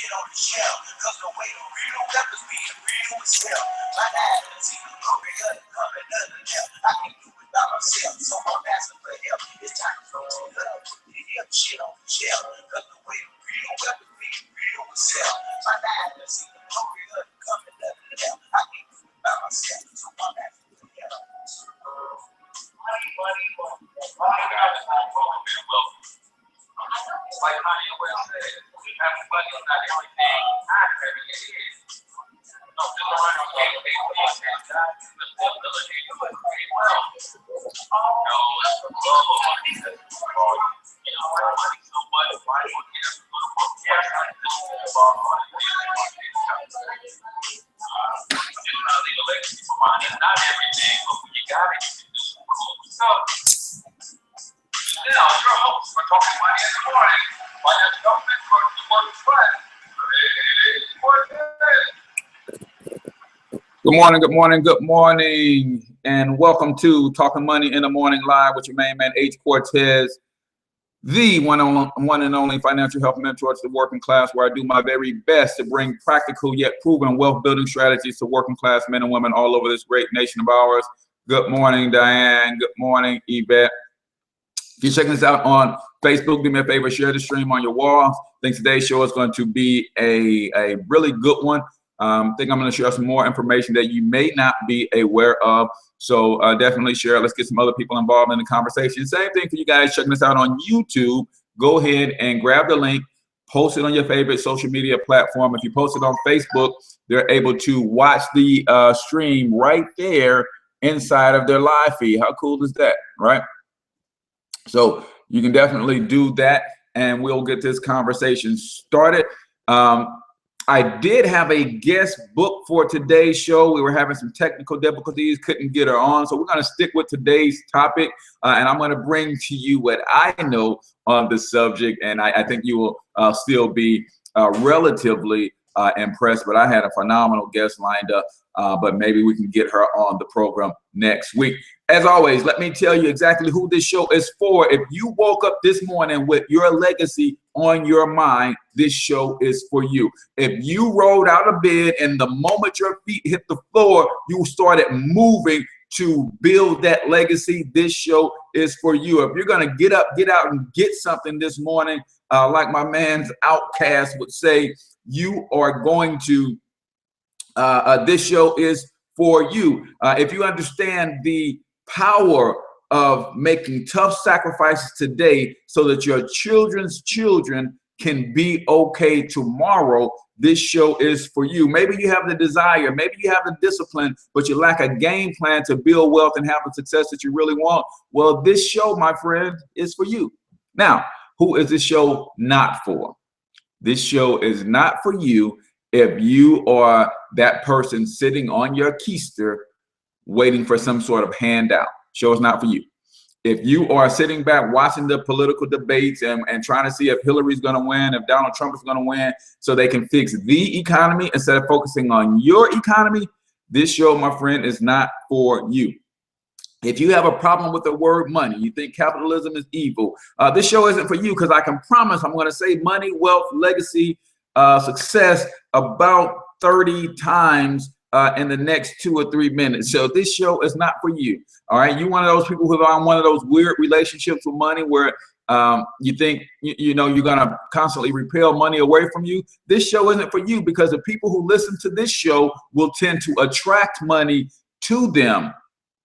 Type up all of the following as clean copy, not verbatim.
get on the shelf, cause the way the real rappers being real as hell. My dad has seen the glory of the coming of the left. I can do it by myself, so I'm asking for help. It's time to go to the up, put the hip shit on the shelf, cause the way the real rappers being real as hell. My dad has seen the glory of the coming of the left. I can do it by myself, so I'm asking for help. Money, guys, not growing very well. Like Kanye West said, having money is not everything. Not everything is. No, just around getting paid for your cash, God, you still ability to do it pretty well. No, it's the love of money that's for you. You know, why money so much? Why do you get up to go to work? Yeah, this is about money. Just trying to leave a legacy for money. It's not everything, but when you got it, you can do some cool stuff. Now, your host for Talking Money in the Morning, financial government for the world's friend, Good morning, good morning, good morning, and welcome to Talking Money in the Morning Live with your main man, H. Cortez, the one and only financial health mentor to the working class, where I do my very best to bring practical yet proven wealth building strategies to working class men and women all over this great nation of ours. Good morning, Diane. Good morning, Yvette. If you're checking this out on Facebook, do me a favor, share the stream on your wall. I think today's show is going to be a really good one. I think I'm going to share some more information that you may not be aware of. So definitely share. Let's get some other people involved in the conversation. Same thing for you guys checking this out on YouTube. Go ahead and grab the link, post it on your favorite social media platform. If you post it on Facebook, they're able to watch the stream right there inside of their live feed. How cool is that, right? So you can definitely do that, and we'll get this conversation started. I did have a guest booked for today's show. We were having some technical difficulties, couldn't get her on. So we're going to stick with today's topic, and I'm going to bring to you what I know on the subject, and I think you will still be relatively impressed. But I had a phenomenal guest lined up, but maybe we can get her on the program next week. As always, let me tell you exactly who this show is for. If you woke up this morning with your legacy on your mind, this show is for you. If you rolled out of bed and the moment your feet hit the floor, you started moving to build that legacy, this show is for you. If you're going to get up, get out and get something this morning, like my man's Outcast would say, you are going to, this show is for you. If you understand the power of making tough sacrifices today so that your children's children can be okay tomorrow, this show is for you. Maybe you have the desire, maybe you have the discipline, but you lack a game plan to build wealth and have the success that you really want. Well, this show, my friend, is for you. Now, who is this show not for? This show is not for you if you are that person sitting on your keister waiting for some sort of handout. Show is not for you. If you are sitting back watching the political debates and trying to see if Hillary's going to win, if Donald Trump is going to win, so they can fix the economy instead of focusing on your economy, this show, my friend, is not for you. If you have a problem with the word money, you think capitalism is evil, this show isn't for you, because I can promise I'm going to say money, wealth, legacy, success about 30 times in the next 2 or 3 minutes. So this show is not for you. All right. You one of those people who are on one of those weird relationships with money where you think, you know, you're going to constantly repel money away from you. This show isn't for you, because the people who listen to this show will tend to attract money to them.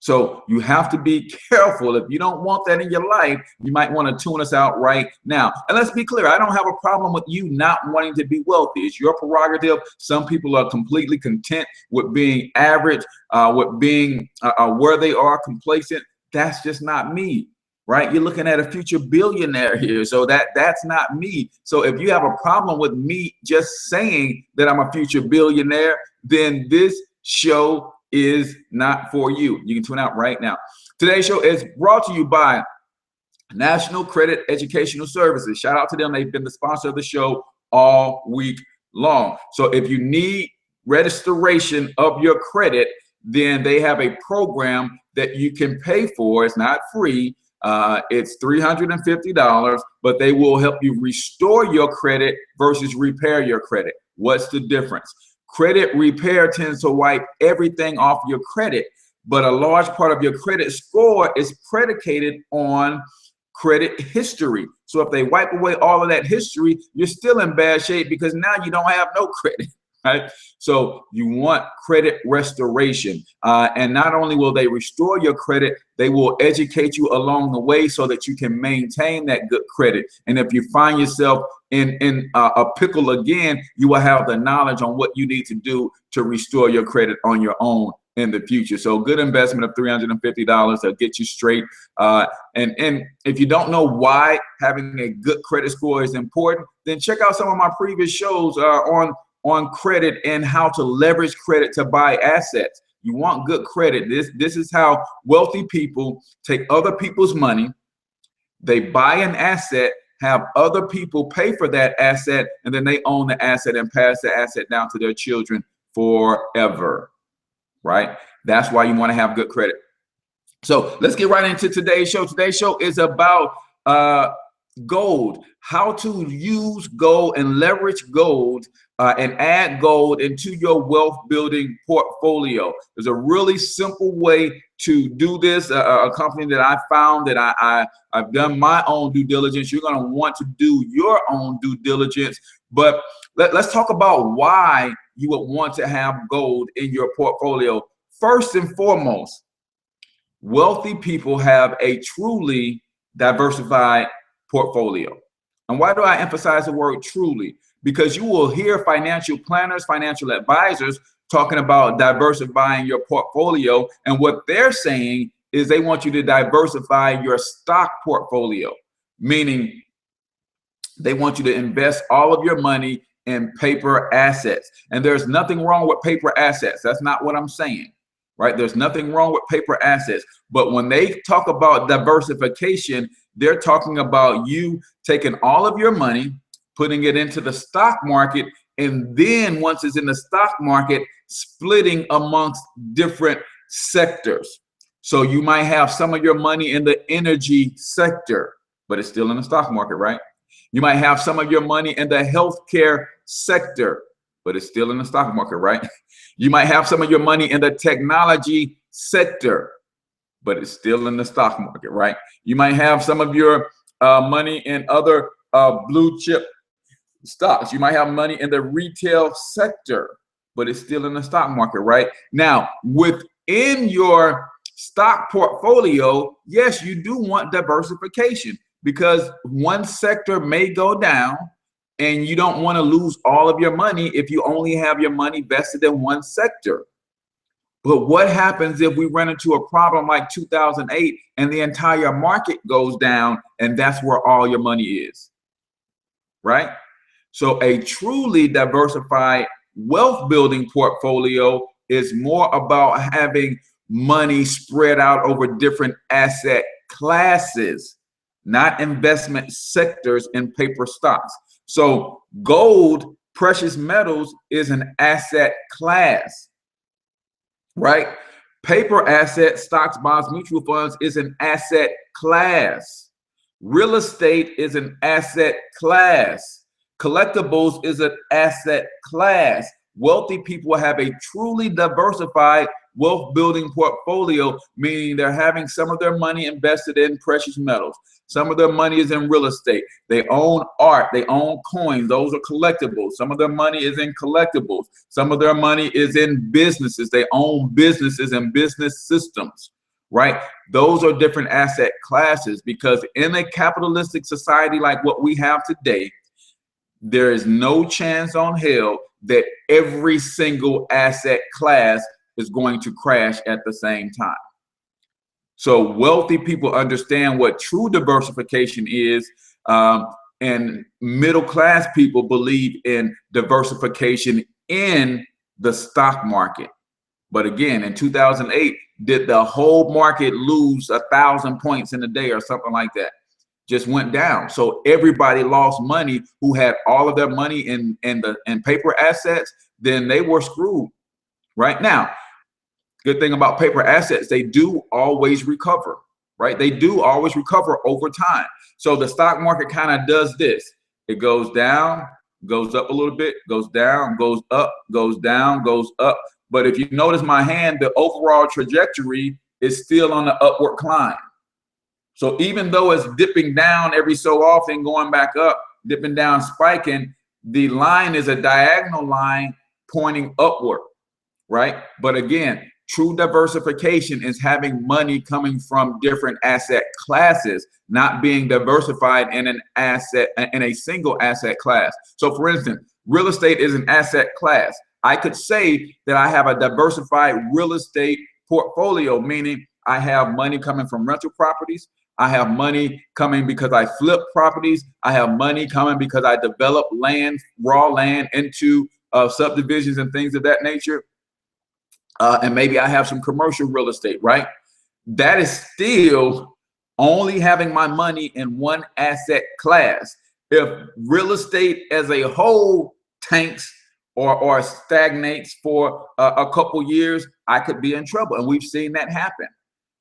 So you have to be careful. If you don't want that in your life, you might want to tune us out right now. And let's be clear, I don't have a problem with you not wanting to be wealthy. It's your prerogative. Some people are completely content with being average, with being where they are, complacent. That's just not me, right? You're looking at a future billionaire here. So that's not me. So if you have a problem with me just saying that I'm a future billionaire, then this show is not for you. You can tune out right now. Today's show is brought to you by National Credit Educational Services. Shout out to them. They've been the sponsor of the show all week long. So if you need restoration of your credit, then they have a program that you can pay for. It's not free. It's $350, but they will help you restore your credit versus repair your credit. What's the difference? Credit repair tends to wipe everything off your credit, but a large part of your credit score is predicated on credit history. So if they wipe away all of that history, you're still in bad shape because now you don't have no credit, right? So you want credit restoration. And not only will they restore your credit, they will educate you along the way so that you can maintain that good credit. And if you find yourself in a pickle again, you will have the knowledge on what you need to do to restore your credit on your own in the future. So good investment of $350 to get you straight. And if you don't know why having a good credit score is important, then check out some of my previous shows on credit and how to leverage credit to buy assets. You want good credit. This is how wealthy people take other people's money, they buy an asset, have other people pay for that asset, and then they own the asset and pass the asset down to their children forever, right? That's why you want to have good credit. So let's get right into today's show. Today's show is about gold, how to use gold and leverage gold and add gold into your wealth building portfolio. There's a really simple way to do this. A company that I found that I've done my own due diligence. You're going to want to do your own due diligence, but let's talk about why you would want to have gold in your portfolio. First and foremost, wealthy people have a truly diversified portfolio. And why do I emphasize the word truly? Because you will hear financial planners, financial advisors talking about diversifying your portfolio. And what they're saying is they want you to diversify your stock portfolio, meaning they want you to invest all of your money in paper assets. And there's nothing wrong with paper assets. That's not what I'm saying, right? There's nothing wrong with paper assets. But when they talk about diversification, they're talking about you taking all of your money, putting it into the stock market, and then once it's in the stock market, splitting amongst different sectors. So you might have some of your money in the energy sector, but it's still in the stock market, right? You might have some of your money in the healthcare sector, but it's still in the stock market, right? You might have some of your money in the technology sector, but it's still in the stock market, right? You might have some of your money in other blue chip stocks. You might have money in the retail sector, but it's still in the stock market, right? Now, within your stock portfolio, yes, you do want diversification because one sector may go down and you don't want to lose all of your money if you only have your money vested in one sector. But what happens if we run into a problem like 2008 and the entire market goes down and that's where all your money is, right? So a truly diversified wealth building portfolio is more about having money spread out over different asset classes, not investment sectors in paper stocks. So gold, precious metals is an asset class, right? Paper assets, stocks, bonds, mutual funds is an asset class. Real estate is an asset class. Collectibles is an asset class. Wealthy people have a truly diversified wealth building portfolio, meaning they're having some of their money invested in precious metals. Some of their money is in real estate. They own art. They own coins. Those are collectibles. Some of their money is in collectibles. Some of their money is in businesses. They own businesses and business systems, right? Those are different asset classes because in a capitalistic society like what we have today, there is no chance on hell that every single asset class is going to crash at the same time. So wealthy people understand what true diversification is, and middle class people believe in diversification in the stock market. But again, in 2008, did the whole market lose 1,000 points in a day or something like that? Just went down. So everybody lost money who had all of their money in paper assets, then they were screwed. Right now, good thing about paper assets, they do always recover. right? They do always recover over time. So the stock market kind of does this. It goes down, goes up a little bit, goes down, goes up, goes down, goes up. But if you notice my hand, the overall trajectory is still on the upward climb. So even though it's dipping down every so often, going back up, dipping down, spiking, the line is a diagonal line pointing upward, right? But again, true diversification is having money coming from different asset classes, not being diversified in an asset, in a single asset class. So for instance, real estate is an asset class. I could say that I have a diversified real estate portfolio, meaning I have money coming from rental properties. I have money coming because I flip properties. I have money coming because I develop land, raw land into subdivisions and things of that nature. And maybe I have some commercial real estate, right? That is still only having my money in one asset class. If real estate as a whole tanks or stagnates for a couple years, I could be in trouble. And we've seen that happen,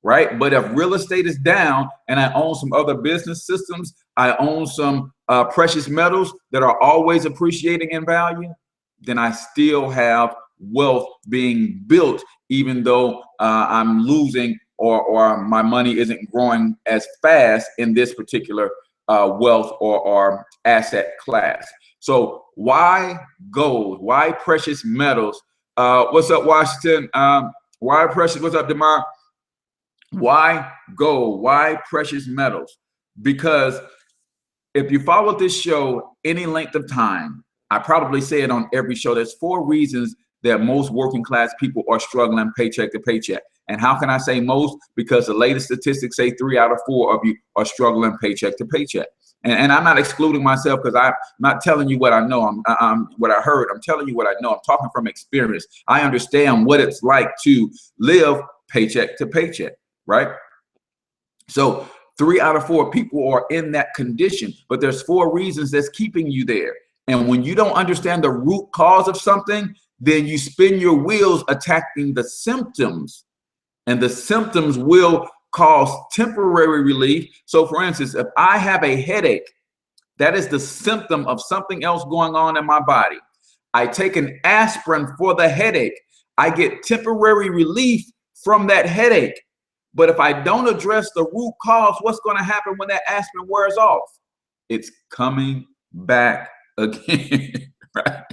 right? But if real estate is down and I own some other business systems, I own some precious metals that are always appreciating in value, then I still have wealth being built, even though I'm losing or my money isn't growing as fast in this particular wealth or asset class. So why gold? Why precious metals? What's up, Washington? Why precious? What's up, Demar? Why gold? Why precious metals? Because if you follow this show any length of time, I probably say it on every show, there's 4 reasons that most working class people are struggling paycheck to paycheck. And how can I say most? Because the latest statistics say 3 out of 4 of you are struggling paycheck to paycheck. And I'm not excluding myself, because I'm not telling you what I know. I'm what I heard. I'm telling you what I know. I'm talking from experience. I understand what it's like to live paycheck to paycheck, right? So 3 out of 4 people are in that condition, but there's 4 reasons that's keeping you there. And when you don't understand the root cause of something, then you spin your wheels attacking the symptoms, and the symptoms will cause temporary relief. So for instance, if I have a headache, that is the symptom of something else going on in my body. I take an aspirin for the headache. I get temporary relief from that headache. But if I don't address the root cause, what's going to happen when that aspirin wears off? It's coming back again, right?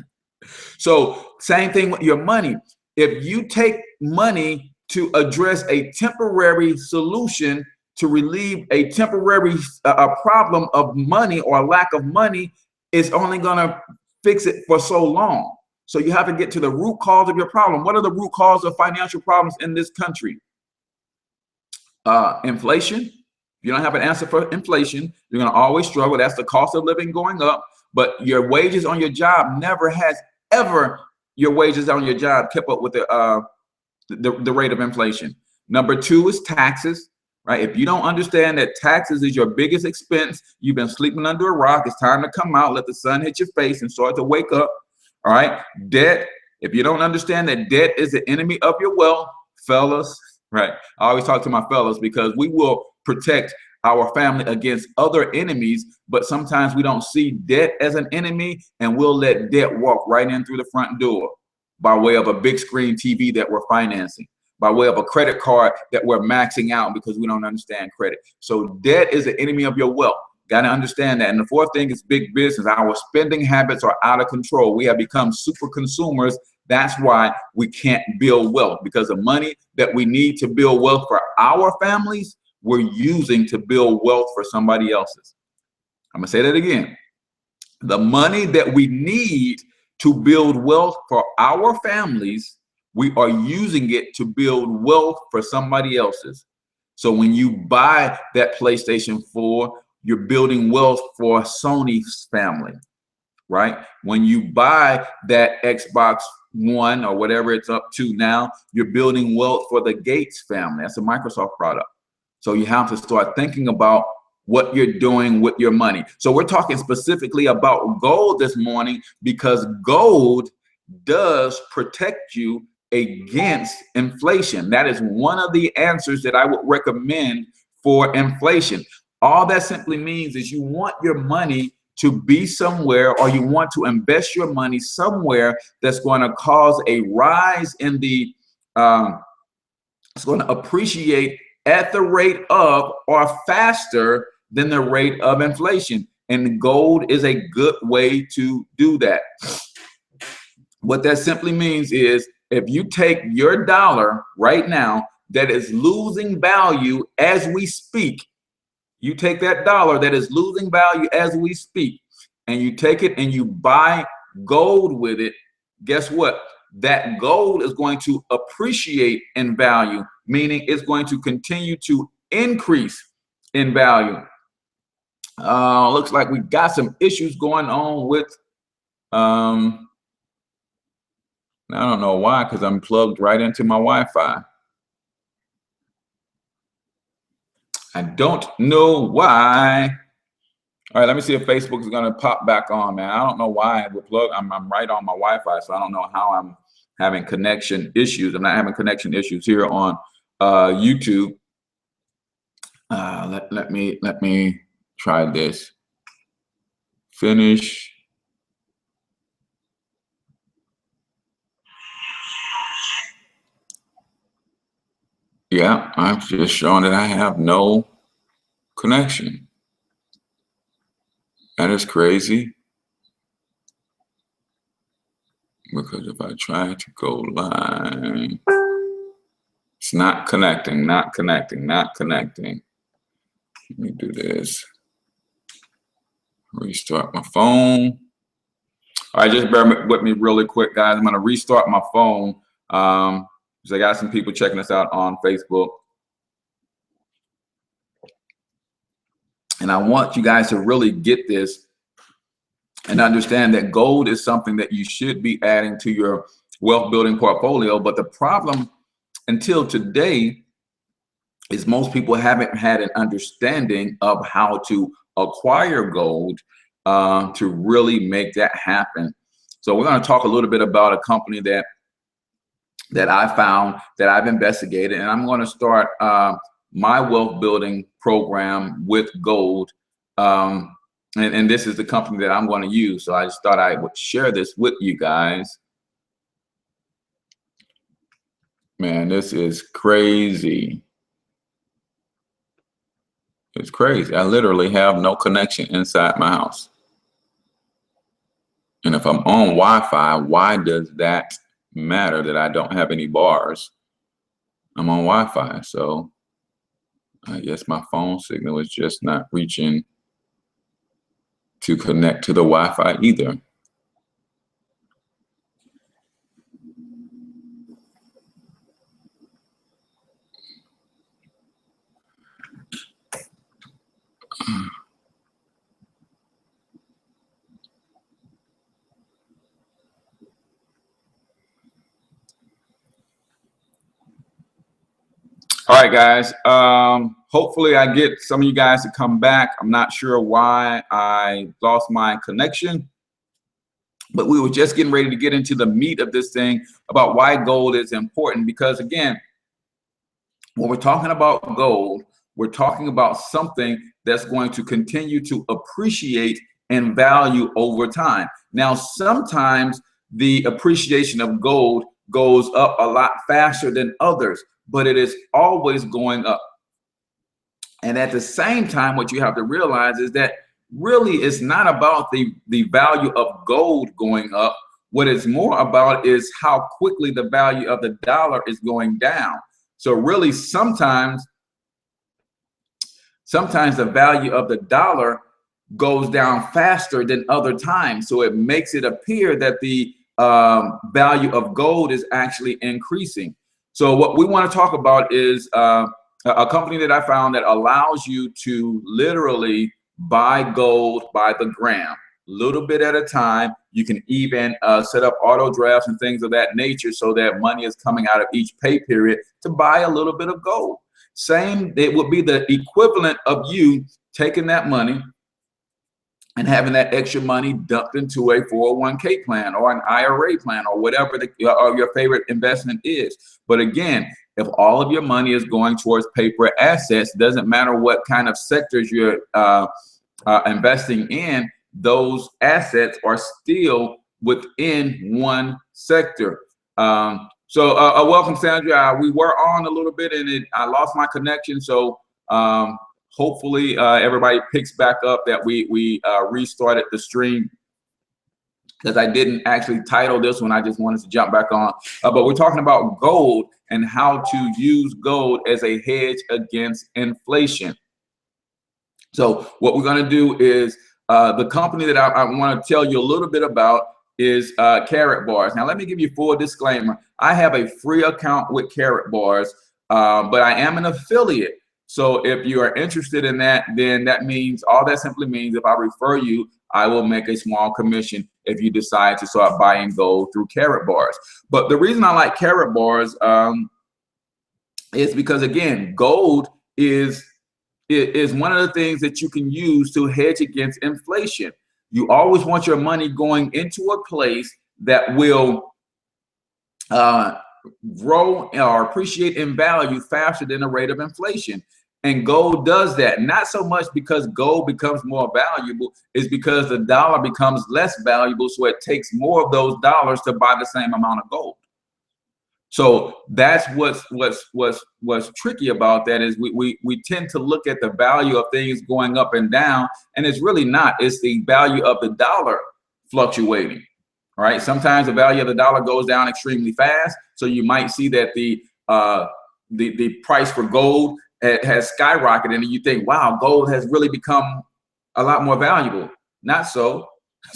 So same thing with your money. If you take money to address a temporary solution, to relieve a temporary problem of money or lack of money, it's only going to fix it for so long. So you have to get to the root cause of your problem. What are the root cause of financial problems in this country? Inflation. If you don't have an answer for inflation, you're going to always struggle. That's the cost of living going up. But your wages on your job never has ever, your wages on your job kept up with the rate of inflation. Number 2 is taxes, right? If you don't understand that taxes is your biggest expense, you've been sleeping under a rock. It's time to come out, let the sun hit your face and start to wake up. All right. Debt. If you don't understand that debt is the enemy of your wealth, fellas, right? I always talk to my fellas, because we will protect our family against other enemies, but sometimes we don't see debt as an enemy, and we'll let debt walk right in through the front door by way of a big screen TV that we're financing, by way of a credit card that we're maxing out because we don't understand credit. So debt is the enemy of your wealth. Got to understand that. And the 4th thing is big business. Our spending habits are out of control. We have become super consumers. That's why we can't build wealth, because the money that we need to build wealth for our families, we're using to build wealth for somebody else's. I'm gonna say that again. The money that we need to build wealth for our families, we are using it to build wealth for somebody else's. So when you buy that PlayStation 4, you're building wealth for Sony's family, right? When you buy that Xbox One or whatever it's up to now, you're building wealth for the Gates family. That's a Microsoft product. So you have to start thinking about what you're doing with your money. So we're talking specifically about gold this morning, because gold does protect you against inflation. That is one of the answers that I would recommend for inflation. All that simply means is you want your money to be somewhere, or you want to invest your money somewhere that's going to cause a rise in the, it's going to appreciate at the rate of or faster than the rate of inflation. And gold is a good way to do that. What that simply means is if you take your dollar right now that is losing value as we speak, you take that dollar that is losing value as we speak, and you take it and you buy gold with it, guess what? That gold is going to appreciate in value, meaning it's going to continue to increase in value. Looks like we got some issues going on with, I don't know why, because I'm plugged right into my Wi-Fi. I don't know why. All right, let me see if Facebook is going to pop back on, man. I don't know why we're plugged. I'm right on my Wi-Fi, so I don't know how I'm having connection issues. I'm not having connection issues here on YouTube. Let me try this. Finish. Yeah, I'm just showing that I have no connection. That is crazy. Because if I try to go live, it's not connecting, not connecting, not connecting. Let me do this. Restart my phone. All right, just bear with me really quick, guys. I'm going to restart my phone. Because I got some people checking us out on Facebook. And I want you guys to really get this and understand that gold is something that you should be adding to your wealth building portfolio. But the problem until today is most people haven't had an understanding of how to acquire gold to really make that happen. So we're going to talk a little bit about a company that I found, that I've investigated, and I'm going to start my wealth building program with gold. And this is the company that I'm going to use. So I just thought I would share this with you guys. Man, this is crazy. It's crazy. I literally have no connection inside my house. And if I'm on Wi-Fi, why does that matter that I don't have any bars? I'm on Wi-Fi, so I guess my phone signal is just not reaching to connect to the Wi-Fi either. All right, guys. Hopefully I get some of you guys to come back. I'm not sure why I lost my connection, but we were just getting ready to get into the meat of this thing about why gold is important. Because again, when we're talking about gold, we're talking about something that's going to continue to appreciate in value over time. Now, sometimes the appreciation of gold goes up a lot faster than others, but it is always going up. And at the same time, what you have to realize is that really it's not about the value of gold going up. What it's more about is how quickly the value of the dollar is going down. So really sometimes the value of the dollar goes down faster than other times. So it makes it appear that the value of gold is actually increasing. So what we want to talk about is a company that I found that allows you to literally buy gold by the gram, little bit at a time. You can even set up auto drafts and things of that nature so that money is coming out of each pay period to buy a little bit of gold. Same, it would be the equivalent of you taking that money and having that extra money dumped into a 401k plan or an IRA plan or whatever your favorite investment is. But again, if all of your money is going towards paper assets, doesn't matter what kind of sectors you're investing in, those assets are still within one sector. Welcome, Sandra. We were on a little bit and I lost my connection. So hopefully everybody picks back up that we restarted the stream, because I didn't actually title this one. I just wanted to jump back on. But we're talking about gold and how to use gold as a hedge against inflation. So what we're going to do is the company that I want to tell you a little bit about is Carrot Bars. Now, let me give you a full disclaimer. I have a free account with Carrot Bars, but I am an affiliate. So if you are interested in that, then that means, all that simply means, if I refer you, I will make a small commission if you decide to start buying gold through Carrot Bars. But the reason I like Carrot Bars is because, again, gold is one of the things that you can use to hedge against inflation. You always want your money going into a place that will grow or appreciate in value faster than the rate of inflation. And gold does that, not so much because gold becomes more valuable, it's because the dollar becomes less valuable, so it takes more of those dollars to buy the same amount of gold. So that's what's tricky about that, is we tend to look at the value of things going up and down, and it's really not. It's the value of the dollar fluctuating. All right. Sometimes the value of the dollar goes down extremely fast, so you might see that the price for gold has skyrocketed, and you think, wow, gold has really become a lot more valuable. Not so.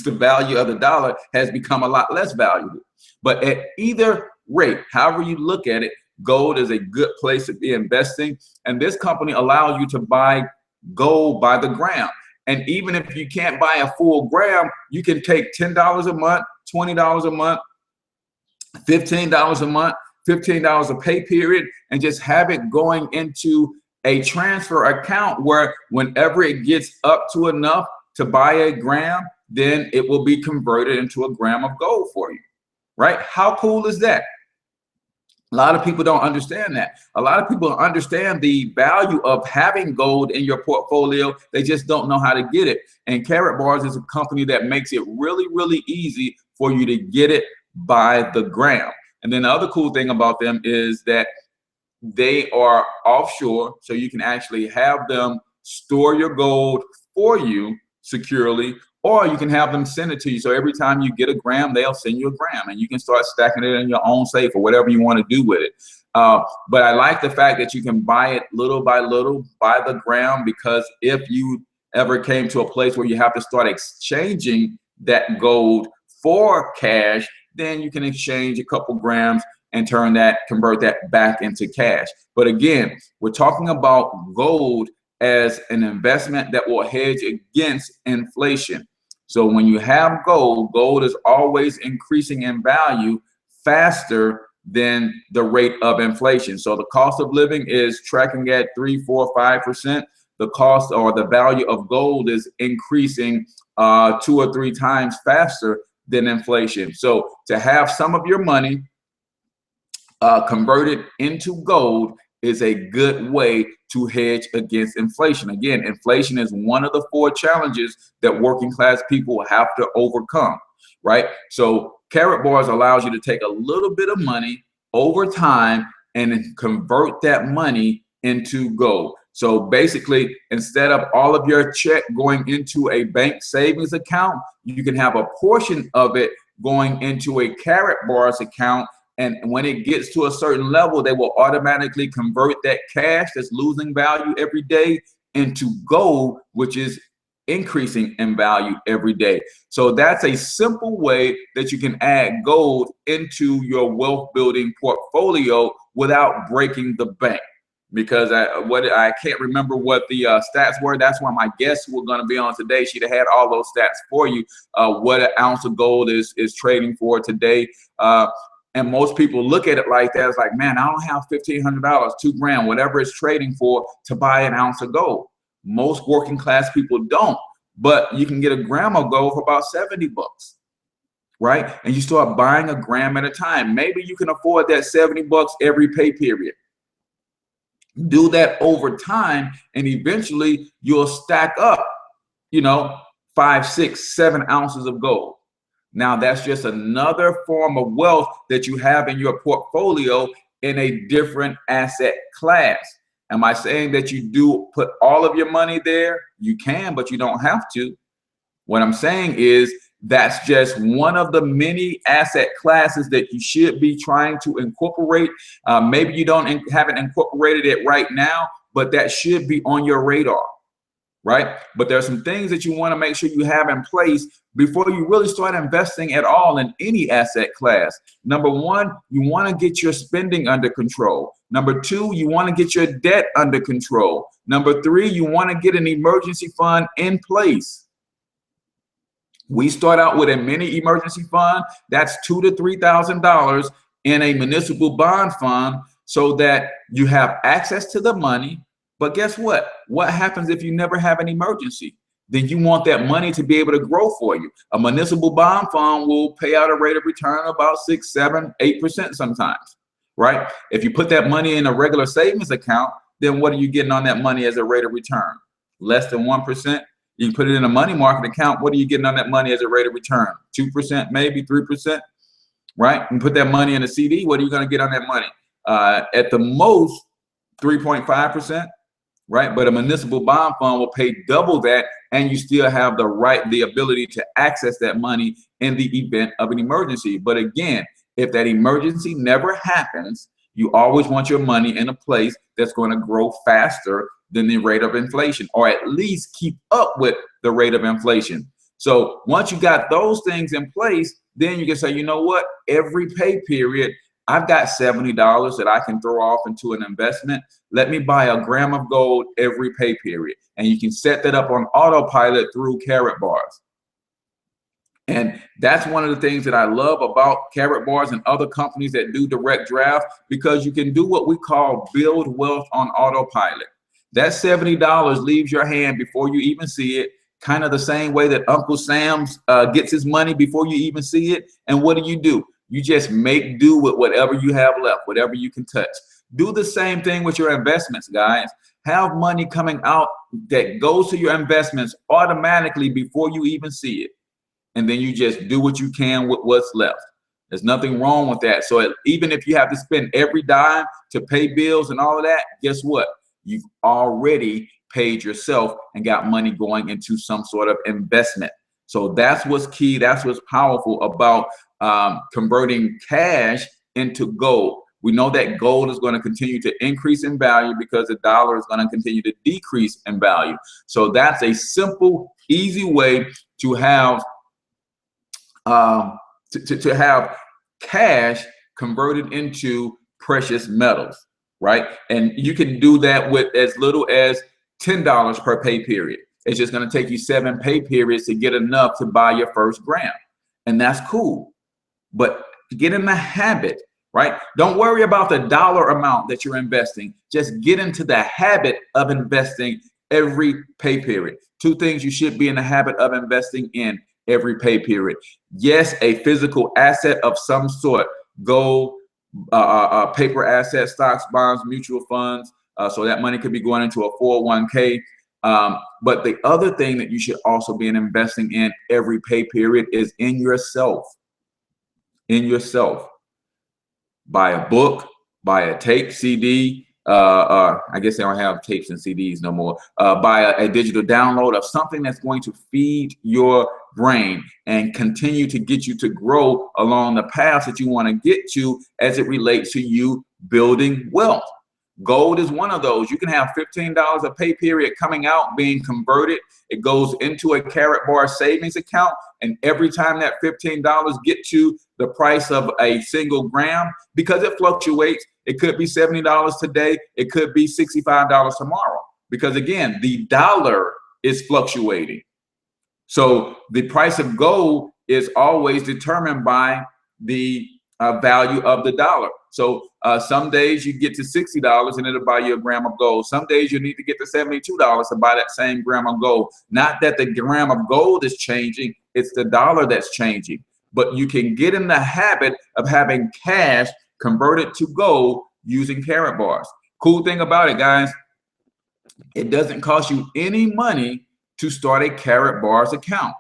The value of the dollar has become a lot less valuable. But at either rate, however you look at it, gold is a good place to be investing. And this company allows you to buy gold by the gram. And even if you can't buy a full gram, you can take $10 a month, $20 a month, $15 a month, $15 a pay period, and just have it going into a transfer account where whenever it gets up to enough to buy a gram, then it will be converted into a gram of gold for you, right? How cool is that? A lot of people don't understand that. A lot of people understand the value of having gold in your portfolio. They just don't know how to get it. And Carrot Bars is a company that makes it really, really easy for you to get it by the gram. And then the other cool thing about them is that they are offshore, so you can actually have them store your gold for you securely, or you can have them send it to you. So every time you get a gram, they'll send you a gram, and you can start stacking it in your own safe or whatever you want to do with it. But I like the fact that you can buy it little by little by the gram, because if you ever came to a place where you have to start exchanging that gold for cash, then you can exchange a couple grams and convert that back into cash. But again, we're talking about gold as an investment that will hedge against inflation. So when you have gold, gold is always increasing in value faster than the rate of inflation. So the cost of living is tracking at 3, 4, 5%. The cost or the value of gold is increasing 2 or 3 times faster than inflation. So to have some of your money converted into gold is a good way to hedge against inflation. Again, inflation is one of the 4 challenges that working class people have to overcome, right? So Carrot Bars allows you to take a little bit of money over time and convert that money into gold. So basically, instead of all of your check going into a bank savings account, you can have a portion of it going into a Carrot Bars account. And when it gets to a certain level, they will automatically convert that cash that's losing value every day into gold, which is increasing in value every day. So that's a simple way that you can add gold into your wealth building portfolio without breaking the bank. Because I can't remember what the stats were. That's why my guests who were going to be on today, she'd have had all those stats for you. What an ounce of gold is trading for today. And most people look at it like that. It's like, man, I don't have $1,500, 2 grand, whatever it's trading for to buy an ounce of gold. Most working class people don't. but you can get a gram of gold for about 70 bucks, right? And you start buying a gram at a time. Maybe you can afford that 70 bucks every pay period. Do that over time, and eventually you'll stack up, you know, 5, 6, 7 ounces of gold. Now that's just another form of wealth that you have in your portfolio in a different asset class. Am I saying that you do put all of your money there? You can, but you don't have to. What I'm saying is that's just one of the many asset classes that you should be trying to incorporate. Maybe you haven't incorporated it right now, but that should be on your radar, right? But there are some things that you want to make sure you have in place before you really start investing at all in any asset class. Number one, you want to get your spending under control. Number two, you want to get your debt under control. Number three, you want to get an emergency fund in place. We start out with a mini emergency fund. That's $2,000 to $3,000 in a municipal bond fund so that you have access to the money. But guess what? What happens if you never have an emergency? Then you want that money to be able to grow for you. A municipal bond fund will pay out a rate of return of about 6, 7, 8% sometimes, right? If you put that money in a regular savings account, then what are you getting on that money as a rate of return? Less than 1%. You can put it in a money market account. What are you getting on that money as a rate of return? 2%, maybe 3%, right? And put that money in a CD. What are you going to get on that money? At the most, 3.5%, right? But a municipal bond fund will pay double that, and you still have the ability to access that money in the event of an emergency. But again, if that emergency never happens, you always want your money in a place that's going to grow faster than the rate of inflation, or at least keep up with the rate of inflation. So once you got those things in place, then you can say, you know what, every pay period, I've got $70 that I can throw off into an investment. Let me buy a gram of gold every pay period. And you can set that up on autopilot through Carrot Bars. And that's one of the things that I love about Carrot Bars and other companies that do direct draft, because you can do what we call build wealth on autopilot. That $70 leaves your hand before you even see it, kind of the same way that Uncle Sam's gets his money before you even see it. And what do? You just make do with whatever you have left, whatever you can touch. Do the same thing with your investments, guys. Have money coming out that goes to your investments automatically before you even see it. And then you just do what you can with what's left. There's nothing wrong with that. So even if you have to spend every dime to pay bills and all of that, guess what? You've already paid yourself and got money going into some sort of investment. So that's what's key. That's what's powerful about converting cash into gold. We know that gold is going to continue to increase in value because the dollar is going to continue to decrease in value. So that's a simple, easy way to have have cash converted into precious metals, right? And you can do that with as little as $10 per pay period. It's just going to take you 7 pay periods to get enough to buy your first gram. And that's cool. But get in the habit, right? Don't worry about the dollar amount that you're investing. Just get into the habit of investing every pay period. 2 things you should be in the habit of investing in every pay period. Yes, a physical asset of some sort, gold, paper assets, stocks, bonds, mutual funds. So that money could be going into a 401k. But the other thing that you should also be investing in every pay period is in yourself. In yourself. Buy a book, buy a tape, CD. I guess they don't have tapes and CDs no more. Buy a digital download of something that's going to feed your brain and continue to get you to grow along the path that you want to get to as it relates to you building wealth. Gold is one of those. You can have $15 a pay period coming out, being converted. It goes into a Carrot Bar savings account. And every time that $15 get to the price of a single gram, because it fluctuates, it could be $70 today. It could be $65 tomorrow. Because again, the dollar is fluctuating. So the price of gold is always determined by the value of the dollar. So some days you get to $60 and it'll buy you a gram of gold. Some days you need to get to $72 to buy that same gram of gold. Not that the gram of gold is changing, it's the dollar that's changing. But you can get in the habit of having cash converted to gold using Carat bars. Cool thing about it, guys, it doesn't cost you any money to start a Carat bars account,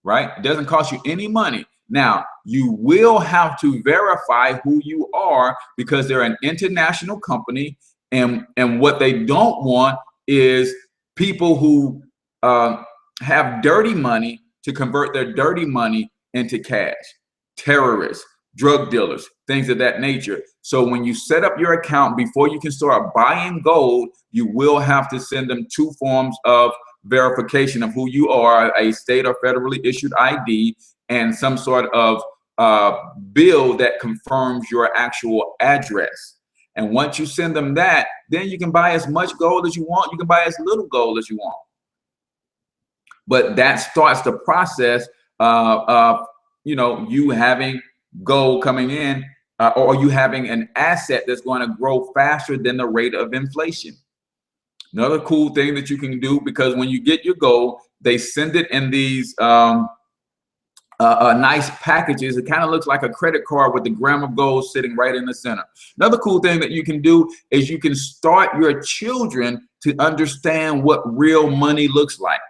right? It doesn't cost you any money. Now, you will have to verify who you are because they're an international company, and what they don't want is people who have dirty money to convert their dirty money into cash. Terrorists, drug dealers, things of that nature. So when you set up your account, before you can start buying gold, you will have to send them 2 forms of verification of who you are, a state or federally issued ID, and some sort of bill that confirms your actual address. And once you send them that, then you can buy as much gold as you want. You can buy as little gold as you want. But that starts the process of you having gold coming in, or you having an asset that's going to grow faster than the rate of inflation. Another cool thing that you can do, because when you get your gold, they send it in these nice packages. It kind of looks like a credit card with the gram of gold sitting right in the center. Another cool thing that you can do is you can start your children to understand what real money looks like,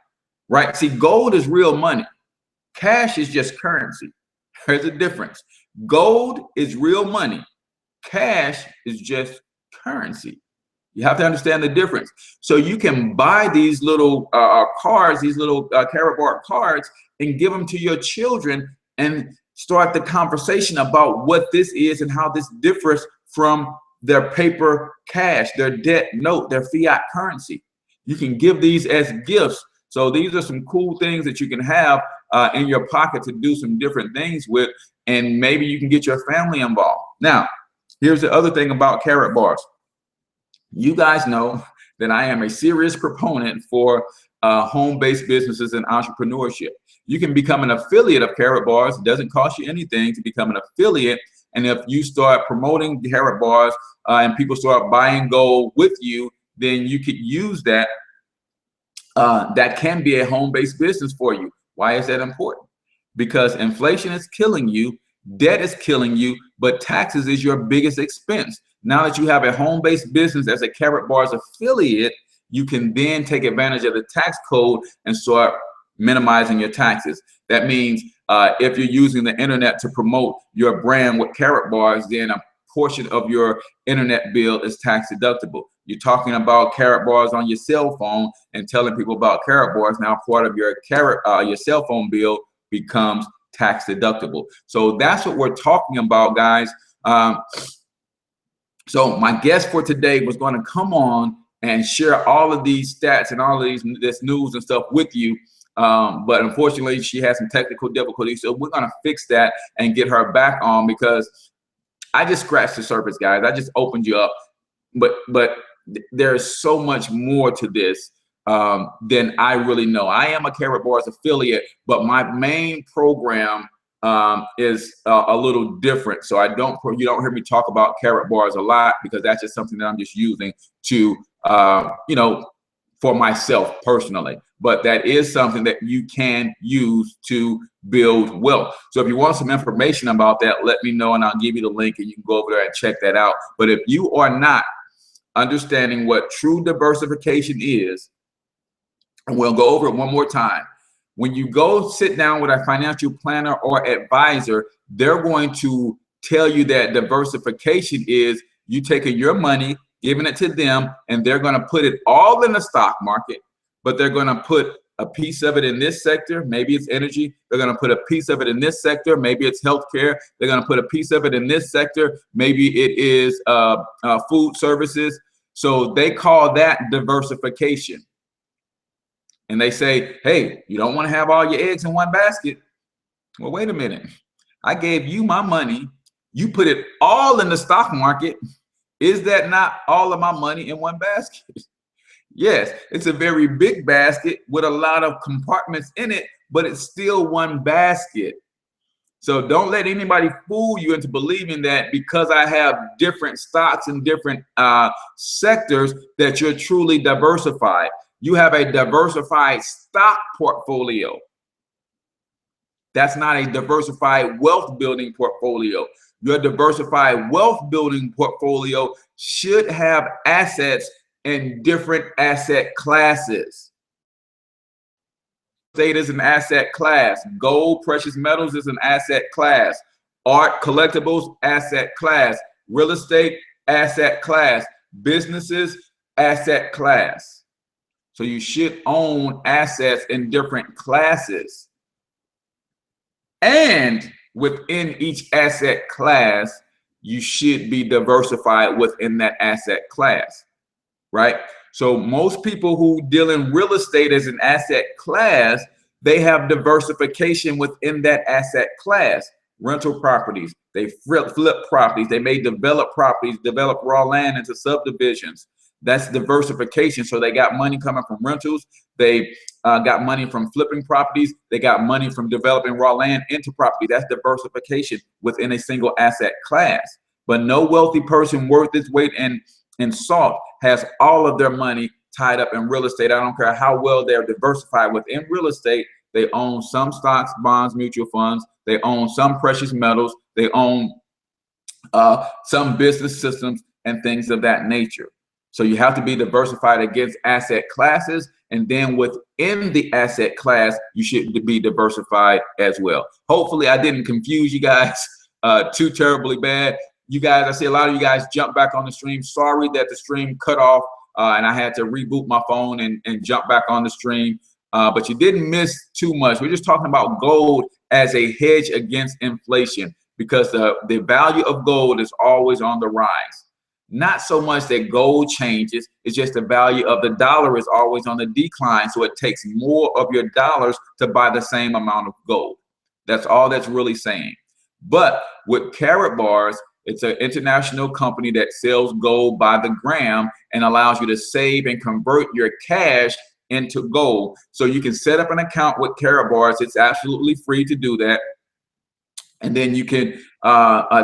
right? See, gold is real money. Cash is just currency. There's a difference. Gold is real money. Cash is just currency. You have to understand the difference. So you can buy these little cards, these little Carat bar cards, and give them to your children and start the conversation about what this is and how this differs from their paper cash, their debt note, their fiat currency. You can give these as gifts. So these are some cool things that you can have in your pocket to do some different things with, and maybe you can get your family involved. Now, here's the other thing about Carat bars. You guys know that I am a serious proponent for home-based businesses and entrepreneurship. You can become an affiliate of Carat bars. It doesn't cost you anything to become an affiliate. And if you start promoting Carat bars and people start buying gold with you, then you could use that. That can be a home-based business for you. Why is that important? Because inflation is killing you, debt is killing you, but taxes is your biggest expense. Now that you have a home-based business as a Carat bars affiliate, you can then take advantage of the tax code and start minimizing your taxes. That means if you're using the internet to promote your brand with Carat bars, then a portion of your internet bill is tax deductible. You're talking about Carat bars on your cell phone and telling people about Carat bars. Now part of your your cell phone bill becomes tax deductible. So that's what we're talking about, guys. So my guest for today was going to come on and share all of these stats and all of this news and stuff with you. But unfortunately, she has some technical difficulties. So we're going to fix that and get her back on, because I just scratched the surface, guys. I just opened you up. But there's so much more to this than I really know. I am a Carat bars affiliate, but my main program is a little different. So you don't hear me talk about Carat bars a lot, because that's just something that I'm just using to for myself personally. But that is something that you can use to build wealth. So if you want some information about that, let me know and I'll give you the link and you can go over there and check that out. But if you are not understanding what true diversification is, and we'll go over it one more time. When you go sit down with a financial planner or advisor, they're going to tell you that diversification is you taking your money, giving it to them, and they're going to put it all in the stock market, but they're going to put a piece of it in this sector. Maybe it's energy. They're going to put a piece of it in this sector. Maybe it's healthcare. They're going to put a piece of it in this sector. Maybe it is food services. So they call that diversification. And they say, hey, you don't want to have all your eggs in one basket. Well, wait a minute. I gave you my money. You put it all in the stock market. Is that not all of my money in one basket? Yes, it's a very big basket with a lot of compartments in it, but it's still one basket. So don't let anybody fool you into believing that because I have different stocks in different sectors that you're truly diversified. You have a diversified stock portfolio. That's not a diversified wealth building portfolio. Your diversified wealth building portfolio should have assets in different asset classes. Estate is an asset class. Gold, precious metals is an asset class. Art, collectibles, asset class. Real estate, asset class. Businesses, asset class. So you should own assets in different classes. And within each asset class, you should be diversified within that asset class, right? So most people who deal in real estate as an asset class, they have diversification within that asset class. Rental properties, they flip properties, they may develop properties, develop raw land into subdivisions. That's diversification. So they got money coming from rentals. They got money from flipping properties. They got money from developing raw land into property. That's diversification within a single asset class. But no wealthy person worth its weight in salt has all of their money tied up in real estate. I don't care how well they're diversified within real estate. They own some stocks, bonds, mutual funds. They own some precious metals. They own some business systems and things of that nature. So you have to be diversified against asset classes, and then within the asset class, you should be diversified as well. Hopefully I didn't confuse you guys too terribly bad. You guys, I see a lot of you guys jump back on the stream. Sorry that the stream cut off and I had to reboot my phone and jump back on the stream. But you didn't miss too much. We're just talking about gold as a hedge against inflation, because the value of gold is always on the rise. Not so much that gold changes, it's just the value of the dollar is always on the decline. So it takes more of your dollars to buy the same amount of gold. That's all that's really saying. But with Karatbars, it's an international company that sells gold by the gram and allows you to save and convert your cash into gold. So you can set up an account with Karatbars. It's absolutely free to do that. And then you can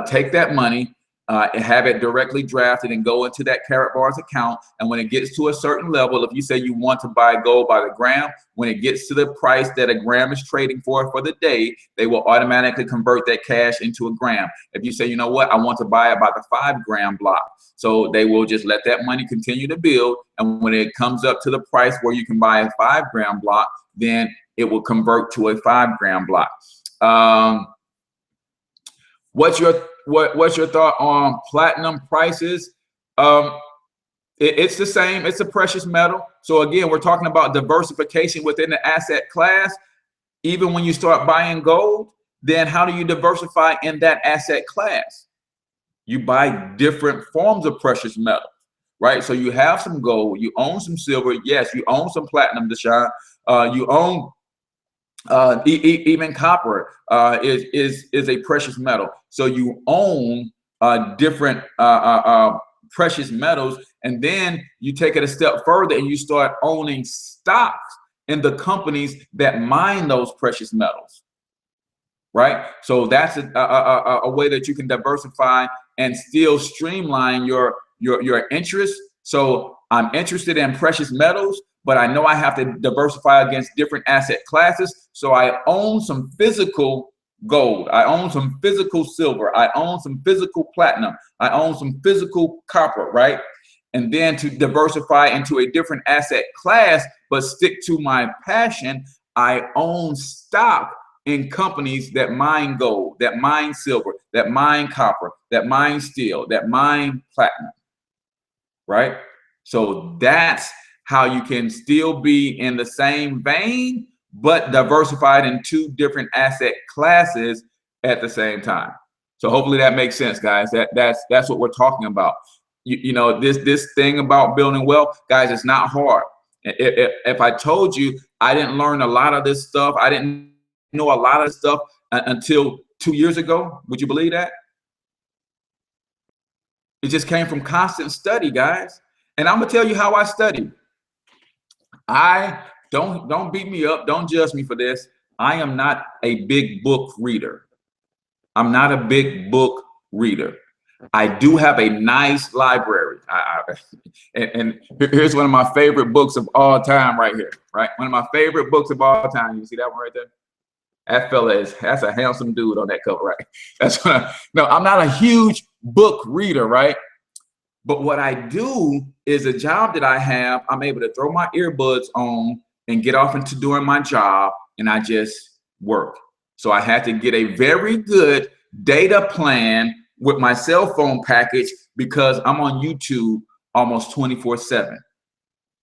take that money, and have it directly drafted and go into that Karatbars account. And when it gets to a certain level, if you say you want to buy gold by the gram, when it gets to the price that a gram is trading for the day, they will automatically convert that cash into a gram. If you say, you know what, I want to buy it by the 5 gram block, so they will just let that money continue to build. And when it comes up to the price where you can buy a 5 gram block, then it will convert to a 5 gram block. What's your thought on platinum prices? It's the same. It's a precious metal. So again, we're talking about diversification within the asset class. Even when you start buying gold, then how do you diversify in that asset class? You buy different forms of precious metal, right? So you have some gold, you own some silver. Yes, you own some platinum, Deshaun. You own even copper is a precious metal. So you own different precious metals, and then you take it a step further and you start owning stocks in the companies that mine those precious metals, right? So that's a way that you can diversify and still streamline your interest. So I'm interested in precious metals, but I know I have to diversify against different asset classes. So I own some physical gold. I own some physical silver. I own some physical platinum. I own some physical copper, right? And then to diversify into a different asset class, but stick to my passion, I own stock in companies that mine gold, that mine silver, that mine copper, that mine steel, that mine platinum, right? So that's how you can still be in the same vein, but diversified in 2 different asset classes at the same time. So hopefully that makes sense, guys. That's what we're talking about. You know, this thing about building wealth, guys, it's not hard. If I told you I didn't learn a lot of this stuff, I didn't know a lot of stuff until 2 years ago, would you believe that? It just came from constant study, guys. And I'm gonna tell you how I study. I don't beat me up, don't judge me for this. I am not a big book reader. I'm not a big book reader. I do have a nice library. And here's one of my favorite books of all time right here, right? One of my favorite books of all time. You see that one right there? That fella that's a handsome dude on that cover, right? That's what no, I'm not a huge book reader, right? But what I do is a job that I have, I'm able to throw my earbuds on and get off into doing my job, and I just work. So I had to get a very good data plan with my cell phone package because I'm on YouTube almost 24/7,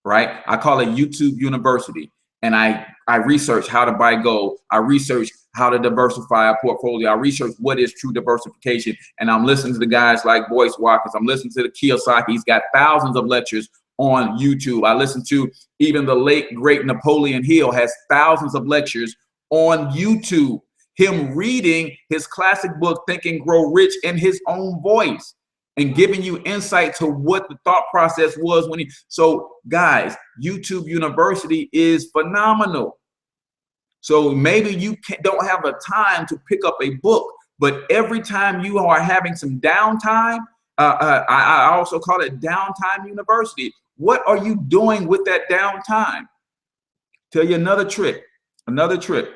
right? I call it YouTube University. And I research how to buy gold. I research how to diversify a portfolio. I research what is true diversification. And I'm listening to the guys like Boyce Watkins. I'm listening to the Kiyosaki. He's got thousands of lectures on YouTube. I listen to even the late, great Napoleon Hill has thousands of lectures on YouTube. Him reading his classic book, Think and Grow Rich, in his own voice and giving you insight to what the thought process was when he, so guys, YouTube University is phenomenal. So maybe you don't have a time to pick up a book, but every time you are having some downtime, I also call it downtime university. What are you doing with that downtime? Tell you another trick, another trick.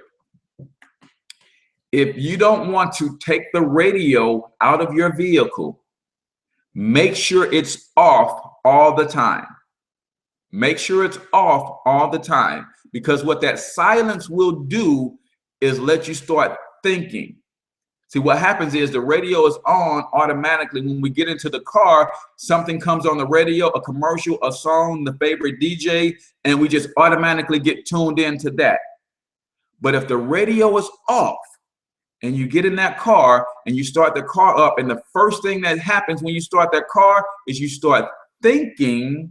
If you don't want to take the radio out of your vehicle, make sure it's off all the time. Make sure it's off all the time, because what that silence will do is let you start thinking. See, what happens is the radio is on automatically. When we get into the car, something comes on the radio, a commercial, a song, the favorite DJ, and we just automatically get tuned into that. But if the radio is off, and you get in that car and you start the car up, and the first thing that happens when you start that car is you start thinking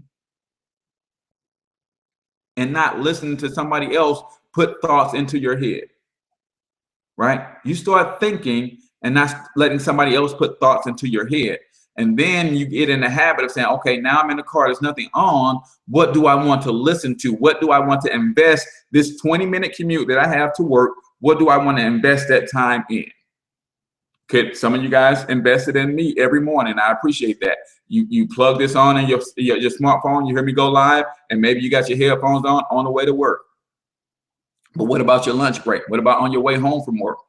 and not listening to somebody else put thoughts into your head, right? You start thinking and not letting somebody else put thoughts into your head. And then you get in the habit of saying, okay, now I'm in the car, there's nothing on. What do I want to listen to? What do I want to invest this 20-minute commute that I have to work? What do I want to invest that time in? Okay, some of you guys invested in me every morning. I appreciate that. You plug this on in your smartphone, you hear me go live, and maybe you got your headphones on the way to work. But what about your lunch break? What about on your way home from work?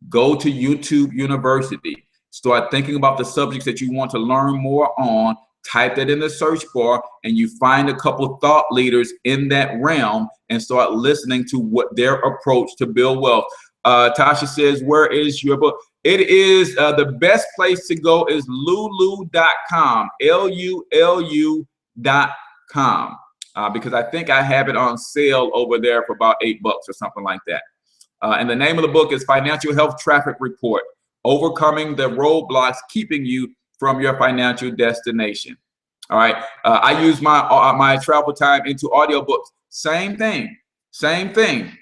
Go to YouTube University. Start thinking about the subjects that you want to learn more on. Type that in the search bar, and you find a couple thought leaders in that realm and start listening to what their approach to build wealth. Tasha says, where is your book? It is the best place to go is lulu.com, LULU.com, because I think I have it on sale over there for about $8 or something like that. And the name of the book is Financial Health Traffic Report, Overcoming the Roadblocks Keeping You from Your Financial Destination. All right. I use my travel time into audiobooks. Same thing. Same thing.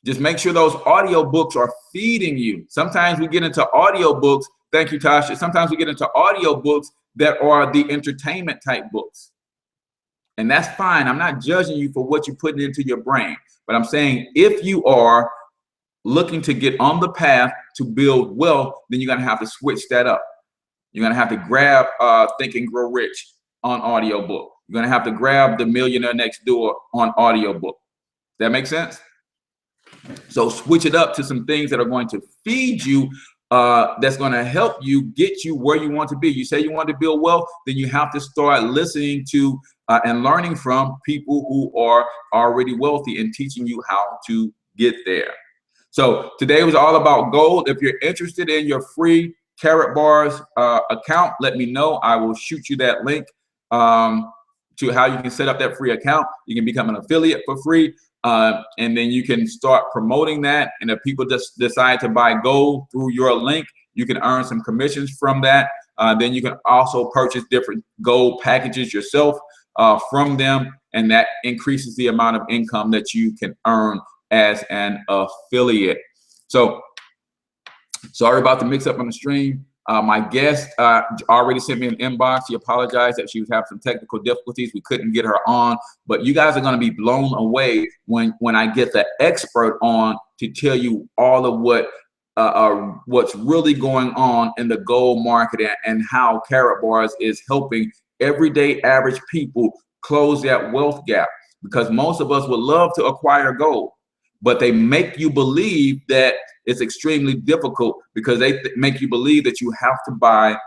Just make sure those audiobooks are feeding you. Sometimes we get into audiobooks. Thank you, Tasha. Sometimes we get into audiobooks that are the entertainment type books. And that's fine. I'm not judging you for what you're putting into your brain. But I'm saying if you are looking to get on the path to build wealth, then you're going to have to switch that up. You're going to have to grab Think and Grow Rich on audiobook. You're going to have to grab The Millionaire Next Door on audiobook. That makes sense? So switch it up to some things that are going to feed you, that's going to help you get you where you want to be. You say you want to build wealth, then you have to start listening to and learning from people who are already wealthy and teaching you how to get there. So today was all about gold. If you're interested in your free Carrot Bars account, let me know. I will shoot you that link to how you can set up that free account. You can become an affiliate for free, and then you can start promoting that. And if people just decide to buy gold through your link, you can earn some commissions from that. Then you can also purchase different gold packages yourself from them, and that increases the amount of income that you can earn as an affiliate. So sorry about the mix up on the stream. My guest already sent me an inbox. She apologized that she was having some technical difficulties. We couldn't get her on, but you guys are going to be blown away when I get the expert on to tell you all of what what's really going on in the gold market and how Karatbars is helping everyday average people close that wealth gap. Because most of us would love to acquire gold, but they make you believe that it's extremely difficult because they make you believe that you have to buy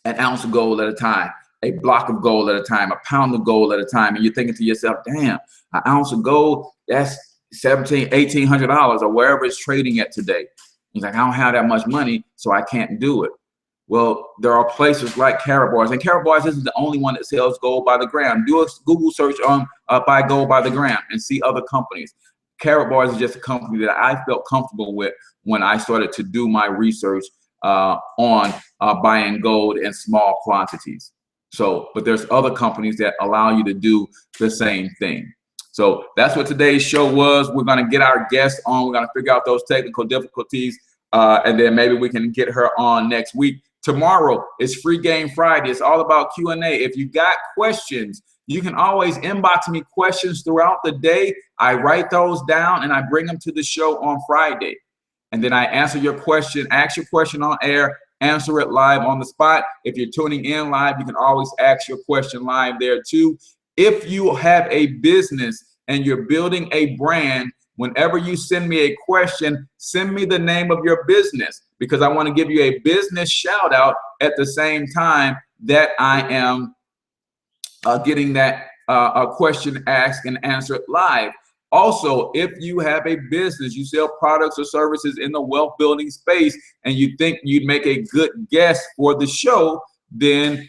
an ounce of gold at a time, a block of gold at a time, a pound of gold at a time. And you're thinking to yourself, damn, an ounce of gold, that's $1,700, $1,800 or wherever it's trading at today. He's like, I don't have that much money, so I can't do it. Well, there are places like Karatbars, and Karatbars isn't the only one that sells gold by the gram. Do a Google search on buy gold by the gram and see other companies. Karatbars is just a company that I felt comfortable with when I started to do my research on buying gold in small quantities. So, but there's other companies that allow you to do the same thing. So that's what today's show was. We're going to get our guest on. We're going to figure out those technical difficulties, and then maybe we can get her on next week. Tomorrow is Free Game Friday. It's all about Q&A. If you got questions, you can always inbox me questions throughout the day. I write those down and I bring them to the show on Friday. And then I answer your question, ask your question on air, answer it live on the spot. If you're tuning in live, you can always ask your question live there too. If you have a business and you're building a brand, whenever you send me a question, send me the name of your business, because I want to give you a business shout out at the same time that I am getting that question asked and answered live. Also, if you have a business, you sell products or services in the wealth building space, and you think you'd make a good guest for the show, then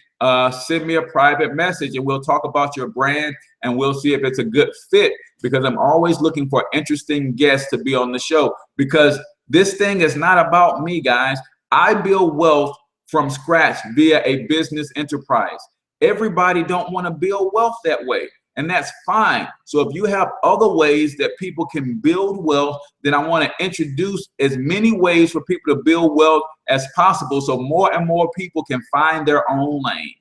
send me a private message and we'll talk about your brand and we'll see if it's a good fit, because I'm always looking for interesting guests to be on the show, because this thing is not about me, guys. I build wealth from scratch via a business enterprise. Everybody don't want to build wealth that way, and that's fine. So if you have other ways that people can build wealth, then I want to introduce as many ways for people to build wealth as possible, so more and more people can find their own lane.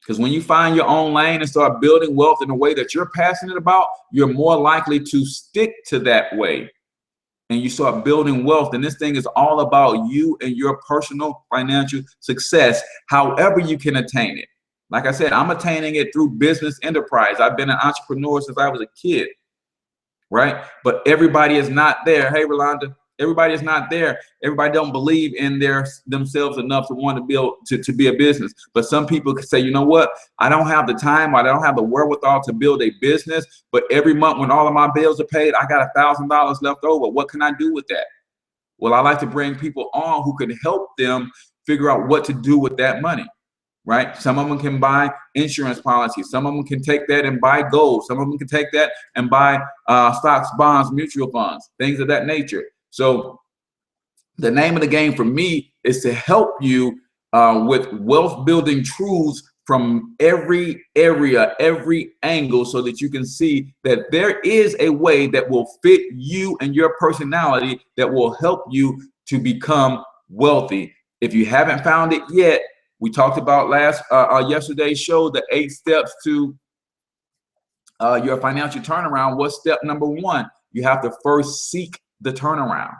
Because when you find your own lane and start building wealth in a way that you're passionate about, you're more likely to stick to that way. And you start building wealth. And this thing is all about you and your personal financial success, however you can attain it. Like I said, I'm attaining it through business enterprise. I've been an entrepreneur since I was a kid, right? But everybody is not there. Hey, Rolanda, everybody is not there. Everybody don't believe in themselves enough to want to build, to be a business. But some people could say, you know what? I don't have the time. I don't have the wherewithal to build a business. But every month when all of my bills are paid, I got $1,000 left over. What can I do with that? Well, I like to bring people on who can help them figure out what to do with that money, right? Some of them can buy insurance policies. Some of them can take that and buy gold. Some of them can take that and buy stocks, bonds, mutual funds, things of that nature. So the name of the game for me is to help you with wealth building truths from every area, every angle, so that you can see that there is a way that will fit you and your personality that will help you to become wealthy. If you haven't found it yet, we talked about yesterday's show, the 8 steps to your financial turnaround. What's step number 1? You have to first seek the turnaround.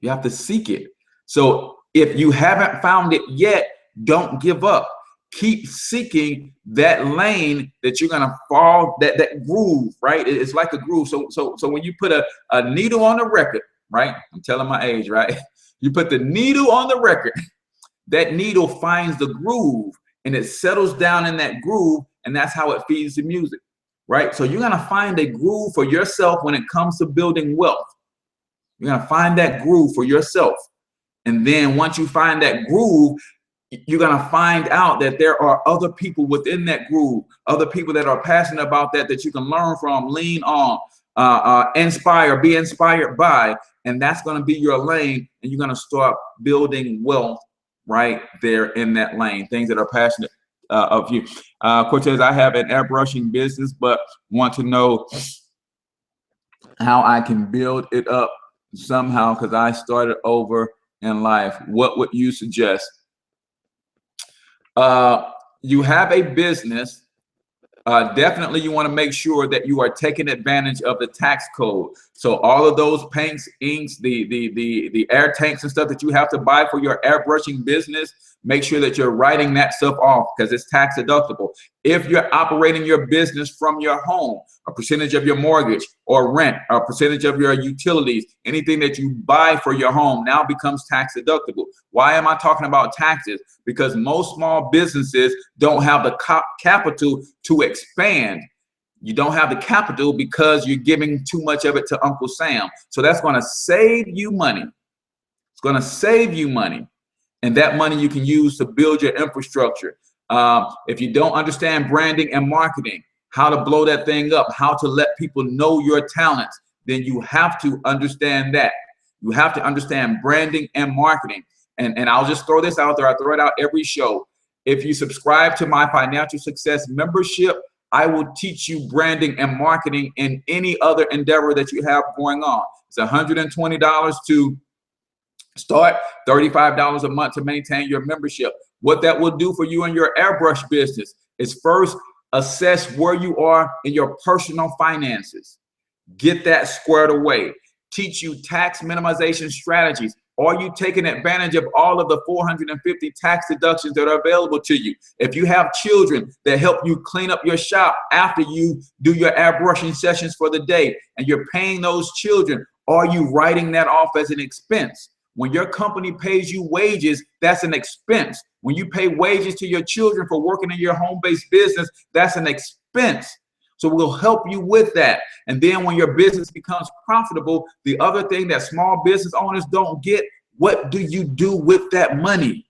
You have to seek it. So if you haven't found it yet, don't give up. Keep seeking that lane that you're gonna fall, that groove, right? It's like a groove. So when you put a needle on the record, right? I'm telling my age, right? You put the needle on the record, that needle finds the groove and it settles down in that groove, and that's how it feeds the music, right? So you're gonna find a groove for yourself when it comes to building wealth. You're gonna find that groove for yourself. And then once you find that groove, you're gonna find out that there are other people within that groove, other people that are passionate about that you can learn from, lean on, inspire, be inspired by, and that's gonna be your lane, and you're gonna start building wealth right there in that lane, things that are passionate of you. Cortez, I have an airbrushing business, but want to know how I can build it up somehow, because I started over in life. What would you suggest? You have a business Definitely you want to make sure that you are taking advantage of the tax code. So all of those paints, inks, the air tanks and stuff that you have to buy for your airbrushing business, make sure that you're writing that stuff off because it's tax deductible. If you're operating your business from your home, a percentage of your mortgage or rent, a percentage of your utilities, anything that you buy for your home now becomes tax deductible. Why am I talking about taxes? Because most small businesses don't have the capital to expand. You don't have the capital because you're giving too much of it to Uncle Sam. So that's going to save you money. It's going to save you money. And that money you can use to build your infrastructure. If you don't understand branding and marketing, how to blow that thing up, how to let people know your talents, then you have to understand that. You have to understand branding and marketing. And I'll just throw this out there. I throw it out every show. If you subscribe to my Financial Success membership, I will teach you branding and marketing in any other endeavor that you have going on. It's $120 to start, $35 a month to maintain your membership. What that will do for you in your airbrush business is first assess where you are in your personal finances. Get that squared away. Teach you tax minimization strategies. Are you taking advantage of all of the 450 tax deductions that are available to you? If you have children that help you clean up your shop after you do your airbrushing sessions for the day and you're paying those children, are you writing that off as an expense? When your company pays you wages, that's an expense. When you pay wages to your children for working in your home-based business, that's an expense. So we'll help you with that. And then when your business becomes profitable, the other thing that small business owners don't get, what do you do with that money?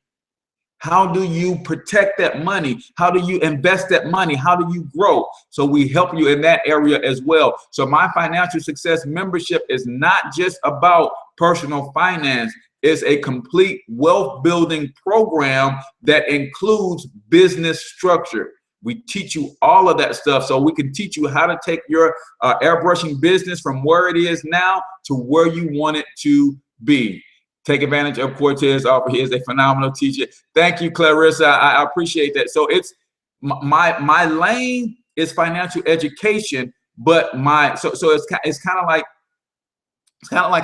How do you protect that money? How do you invest that money? How do you grow? So we help you in that area as well. So my Financial Success membership is not just about personal finance. It's a complete wealth building program that includes business structure. We teach you all of that stuff so we can teach you how to take your airbrushing business from where it is now to where you want it to be. Take advantage of Cortez offer. He is a phenomenal teacher. Thank you, Clarissa. I appreciate that. So it's my lane is financial education, but so it's kind of like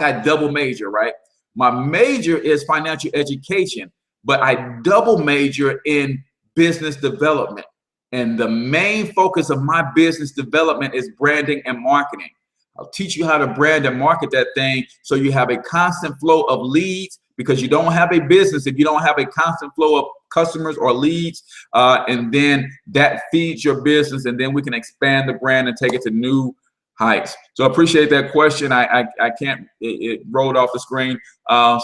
I double major, right? My major is financial education, but I double major in business development. And the main focus of my business development is branding and marketing. I'll teach you how to brand and market that thing so you have a constant flow of leads, because you don't have a business if you don't have a constant flow of customers or leads, and then that feeds your business, and then we can expand the brand and take it to new heights. So I appreciate that question. I can't, it rolled off the screen.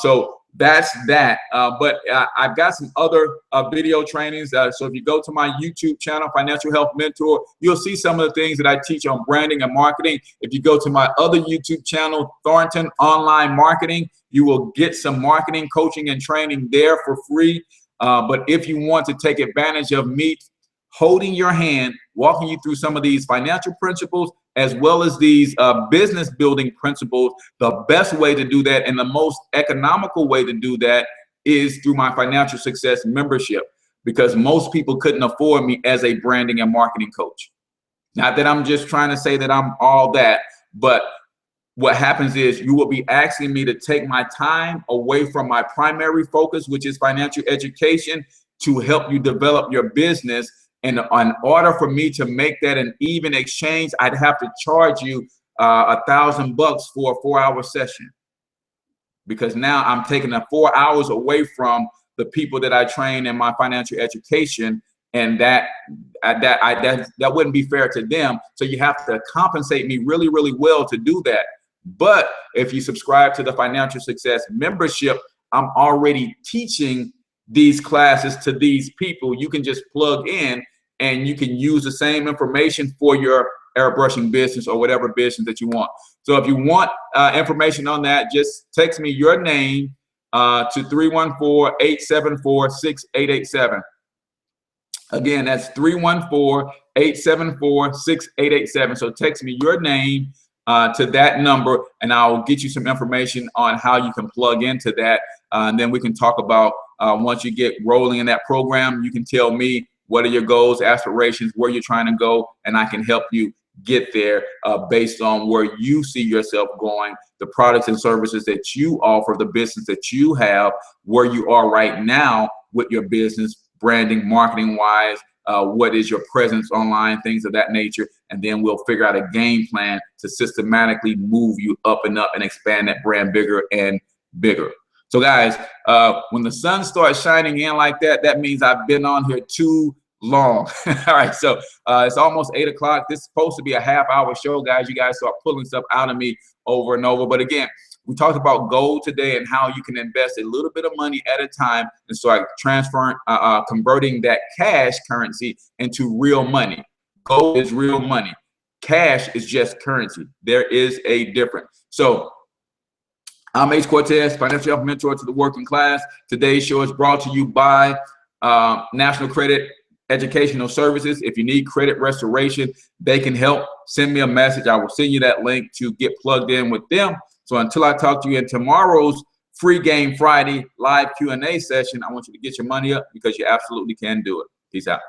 So that's that. But I've got some other video trainings. So if you go to my YouTube channel, Financial Health Mentor, you'll see some of the things that I teach on branding and marketing. If you go to my other YouTube channel, Thornton Online Marketing, you will get some marketing coaching and training there for free. But if you want to take advantage of me holding your hand, walking you through some of these financial principles, as well as these business building principles, the best way to do that and the most economical way to do that is through my Financial Success membership, because most people couldn't afford me as a branding and marketing coach. Not that I'm just trying to say that I'm all that, but what happens is you will be asking me to take my time away from my primary focus, which is financial education, to help you develop your business. And in order for me to make that an even exchange, I'd have to charge you $1,000 for a 4-hour session, because now I'm taking the 4 hours away from the people that I train in my financial education, and that wouldn't be fair to them. So you have to compensate me really, really well to do that. But if you subscribe to the Financial Success membership, I'm already teaching these classes to these people. You can just plug in and you can use the same information for your airbrushing business or whatever business that you want. So if you want information on that, just text me your name to 314-874-6887. Again, that's 314-874-6887. So text me your name to that number, and I'll get you some information on how you can plug into that. And then we can talk about once you get rolling in that program, you can tell me what are your goals, aspirations, where you're trying to go, and I can help you get there based on where you see yourself going, the products and services that you offer, the business that you have, where you are right now with your business, branding, marketing wise, what is your presence online, things of that nature, and then we'll figure out a game plan to systematically move you up and up and expand that brand bigger and bigger. So guys, when the sun starts shining in like that, that means I've been on here too long. All right, so it's almost 8 o'clock. This is supposed to be a half-hour show, guys. You guys start pulling stuff out of me over and over. But again, we talked about gold today and how you can invest a little bit of money at a time and start transferring, converting that cash currency into real money. Gold is real money. Cash is just currency. There is a difference. So I'm H. Cortez, financial health mentor to the working class. Today's show is brought to you by National Credit Educational Services. If you need credit restoration, they can help. Send me a message. I will send you that link to get plugged in with them. So until I talk to you in tomorrow's Free Game Friday live Q&A session, I want you to get your money up because you absolutely can do it. Peace out.